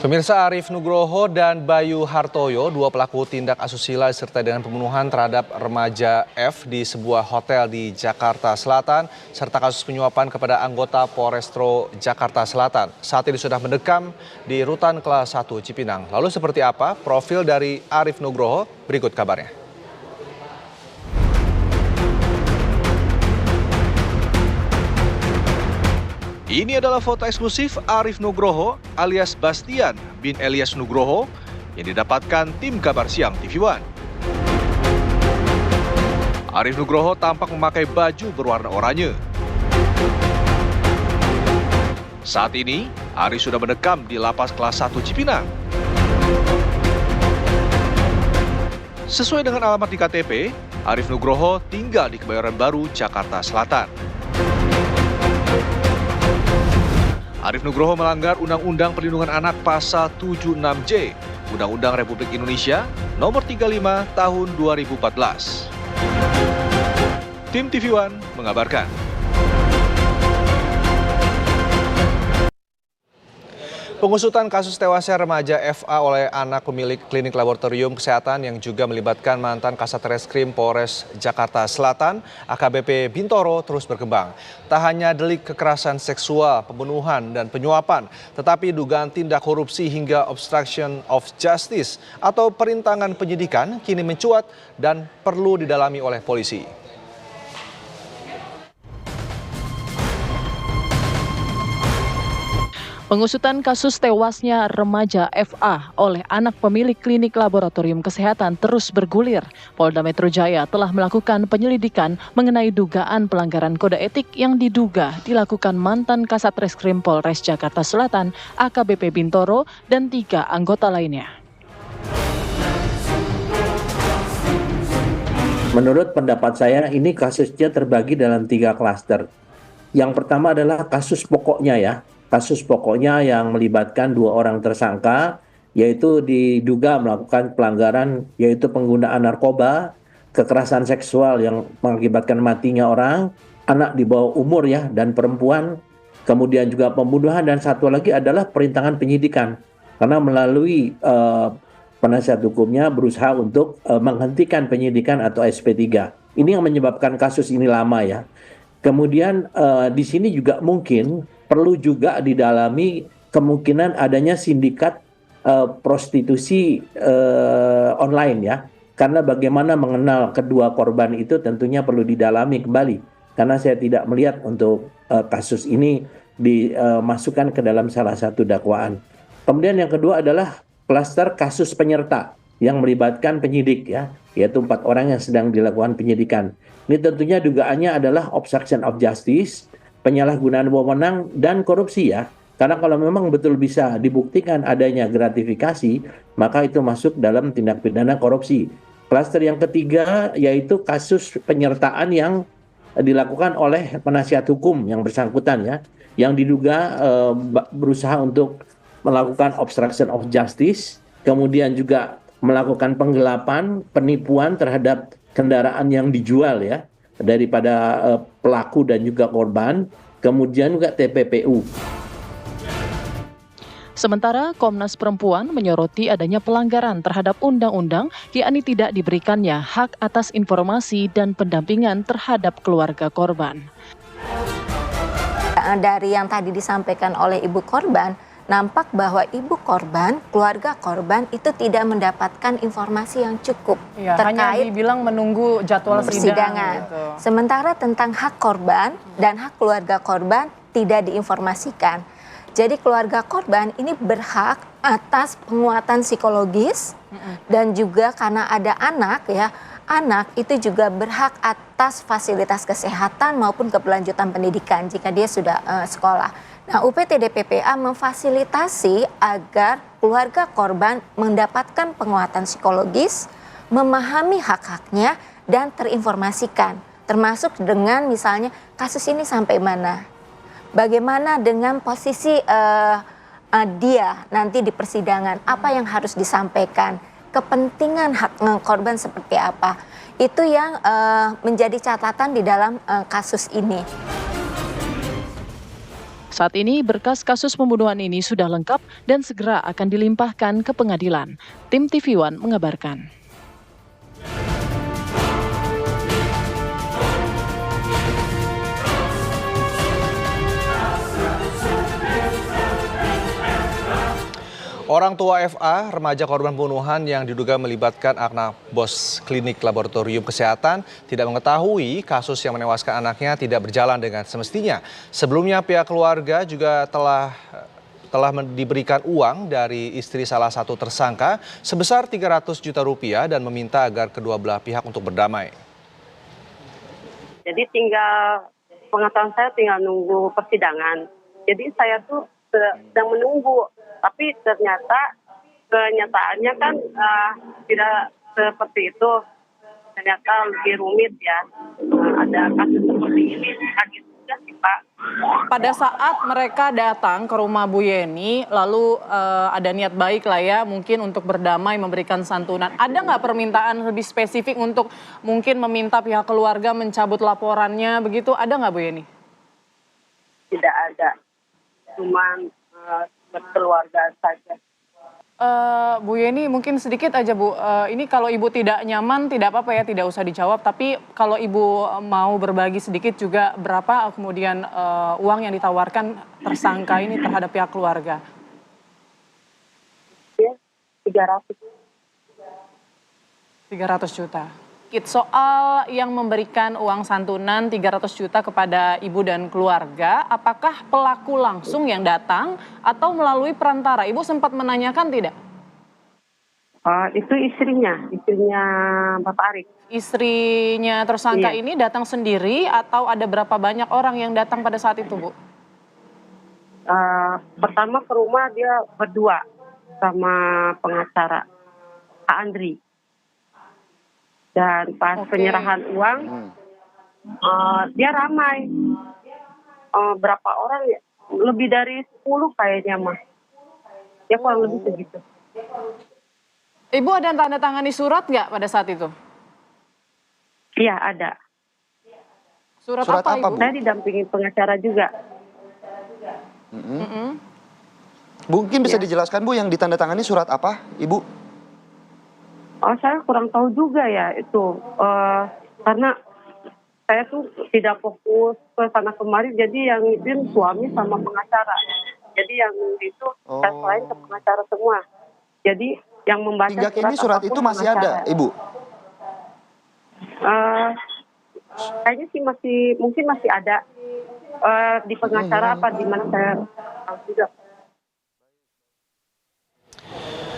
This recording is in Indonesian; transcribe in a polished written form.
Pemirsa, Arif Nugroho dan Bayu Hartoyo, dua pelaku tindak asusila disertai dengan pembunuhan terhadap remaja F di sebuah hotel di Jakarta Selatan, serta kasus penyuapan kepada anggota Polrestro Jakarta Selatan. Saat ini sudah mendekam di Rutan Kelas 1 Cipinang. Lalu seperti apa profil dari Arif Nugroho? Berikut kabarnya. Ini adalah foto eksklusif Arif Nugroho alias Bastian bin Elias Nugroho yang didapatkan tim Kabar Siang TV One. Arif Nugroho tampak memakai baju berwarna oranye. Saat ini, Arif sudah mendekam di Lapas Kelas 1 Cipinang. Sesuai dengan alamat di KTP, Arif Nugroho tinggal di Kebayoran Baru, Jakarta Selatan. Arif Nugroho melanggar Undang-Undang Perlindungan Anak Pasal 76J, Undang-Undang Republik Indonesia Nomor 35 Tahun 2014. Tim TV One mengabarkan. Pengusutan kasus tewasnya remaja FA oleh anak pemilik klinik laboratorium kesehatan yang juga melibatkan mantan Kasat Reskrim Polres Jakarta Selatan, AKBP Bintoro, terus berkembang. Tak hanya delik kekerasan seksual, pembunuhan, dan penyuapan, tetapi dugaan tindak korupsi hingga obstruction of justice atau perintangan penyidikan kini mencuat dan perlu didalami oleh polisi. Pengusutan kasus tewasnya remaja FA oleh anak pemilik klinik laboratorium kesehatan terus bergulir. Polda Metro Jaya telah melakukan penyelidikan mengenai dugaan pelanggaran kode etik yang diduga dilakukan mantan Kasat Reskrim Polres Jakarta Selatan, AKBP Bintoro, dan 3 anggota lainnya. Menurut pendapat saya, ini kasusnya terbagi dalam 3 klaster. Yang pertama adalah kasus pokoknya ya. Kasus pokoknya yang melibatkan 2 orang tersangka, yaitu diduga melakukan pelanggaran, yaitu penggunaan narkoba, kekerasan seksual yang mengakibatkan matinya orang, anak di bawah umur ya, dan perempuan, kemudian juga pembunuhan, dan satu lagi adalah perintangan penyidikan. Karena melalui penasihat hukumnya berusaha untuk menghentikan penyidikan atau SP3. Ini yang menyebabkan kasus ini lama ya. Kemudian di sini juga mungkin perlu juga didalami kemungkinan adanya sindikat prostitusi online ya. Karena bagaimana mengenal kedua korban itu tentunya perlu didalami kembali. Karena saya tidak melihat untuk kasus ini dimasukkan ke dalam salah satu dakwaan. Kemudian yang kedua adalah klaster kasus penyerta yang melibatkan penyidik ya, yaitu 4 orang yang sedang dilakukan penyidikan. Ini tentunya dugaannya adalah obstruction of justice, penyalahgunaan wewenang, dan korupsi ya. Karena kalau memang betul bisa dibuktikan adanya gratifikasi, maka itu masuk dalam tindak pidana korupsi. Klaster yang ketiga yaitu kasus penyertaan yang dilakukan oleh penasihat hukum yang bersangkutan ya, yang diduga berusaha untuk melakukan obstruction of justice, kemudian juga melakukan penggelapan, penipuan terhadap kendaraan yang dijual ya, daripada pelaku dan juga korban, kemudian juga TPPU. Sementara Komnas Perempuan menyoroti adanya pelanggaran terhadap undang-undang, yakni tidak diberikannya hak atas informasi dan pendampingan terhadap keluarga korban. Dari yang tadi disampaikan oleh ibu korban, nampak bahwa ibu korban, keluarga korban itu tidak mendapatkan informasi yang cukup ya, terkait hanya dibilang menunggu jadwal persidangan. Gitu. Sementara tentang hak korban dan hak keluarga korban tidak diinformasikan. Jadi keluarga korban ini berhak atas penguatan psikologis dan juga karena ada anak ya, anak itu juga berhak atas fasilitas kesehatan maupun keberlanjutan pendidikan jika dia sudah sekolah. Nah, UPTD-PPA memfasilitasi agar keluarga korban mendapatkan penguatan psikologis, memahami hak-haknya, dan terinformasikan. Termasuk dengan misalnya kasus ini sampai mana. Bagaimana dengan posisi dia nanti di persidangan, apa yang harus disampaikan, kepentingan hak korban seperti apa. Itu yang menjadi catatan di dalam kasus ini. Saat ini berkas kasus pembunuhan ini sudah lengkap dan segera akan dilimpahkan ke pengadilan. Tim TV One mengabarkan. Orang tua FA, remaja korban pembunuhan yang diduga melibatkan anak bos klinik laboratorium kesehatan, tidak mengetahui kasus yang menewaskan anaknya tidak berjalan dengan semestinya. Sebelumnya pihak keluarga juga telah diberikan uang dari istri salah satu tersangka sebesar 300 juta rupiah dan meminta agar kedua belah pihak untuk berdamai. Jadi pengetahuan saya tinggal nunggu persidangan. Jadi saya tuh sedang menunggu, tapi ternyata kenyataannya kan tidak seperti itu. Ternyata lebih rumit ya. Ada kasus seperti ini, kaget juga sih Pak. Pada saat mereka datang ke rumah Bu Yeni, lalu ada niat baik lah ya, mungkin untuk berdamai, memberikan santunan. Ada nggak permintaan lebih spesifik untuk mungkin meminta pihak keluarga mencabut laporannya, begitu? Ada nggak Bu Yeni? Tidak ada. Cuman berkeluarga saja. Bu Yeni mungkin sedikit aja Bu, ini kalau Ibu tidak nyaman tidak apa-apa ya, tidak usah dijawab, tapi kalau Ibu mau berbagi sedikit juga berapa kemudian uang yang ditawarkan tersangka ini terhadap pihak keluarga? Ya, 300. 300 juta. Soal yang memberikan uang santunan 300 juta kepada ibu dan keluarga, apakah pelaku langsung yang datang atau melalui perantara? Ibu sempat menanyakan tidak? Itu istrinya Bapak Arif. Istrinya tersangka Iya. ini datang sendiri atau ada berapa banyak orang yang datang pada saat itu, Bu? Pertama ke rumah dia berdua sama pengacara Pak Andri. Dan pas penyerahan uang, dia ramai. Berapa orang ya? Lebih dari 10 kayaknya mah. Ya kurang lebih segitu. Ibu ada tanda tangani surat nggak pada saat itu? Iya ada. Surat Surat apa, apa, Ibu? Bu? Saya didampingi pengacara juga. Mungkin bisa Ya. dijelaskan Bu yang ditandatangani surat apa, Ibu? Saya kurang tahu juga ya itu. Karena saya tuh tidak fokus ke sana kemari, jadi yang izin suami sama pengacara. Jadi yang itu saya selain ke pengacara semua. Jadi yang membaca Hingga kini surat apapun itu masih ada, pengacara. Ibu? Kayaknya sih mungkin masih ada di pengacara apa di mana saya tahu juga.